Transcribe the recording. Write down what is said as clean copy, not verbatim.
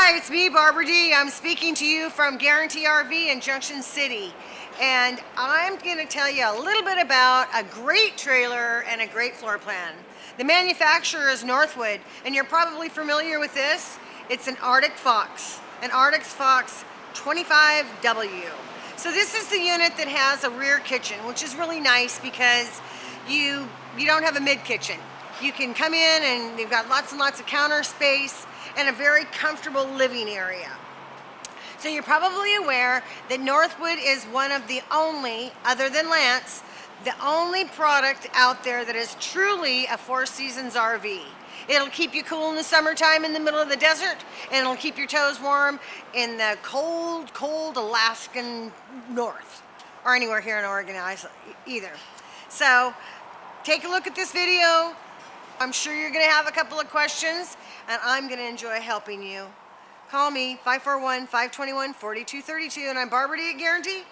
Hi, it's me, Barbara D. I'm speaking to you from Guarantee RV in Junction City. And I'm going to tell you a little bit about a great trailer and a great floor plan. The manufacturer is Northwood, and you're probably familiar with this. It's an Arctic Fox 25W. So this is the unit that has a rear kitchen, which is really nice because you don't have a mid kitchen. You can come in and you've got lots and lots of counter space and a very comfortable living area. So you're probably aware that Northwood is one of the only, other than Lance, the only product out there that is truly a Four Seasons RV. It'll keep you cool in the summertime in the middle of the desert, and it'll keep your toes warm in the cold, cold Alaskan north, or anywhere here in Oregon either. So take a look at this video. I'm sure you're going to have a couple of questions, and I'm going to enjoy helping you. Call me, 541-521-4232, and I'm Barbara D at Guarantee.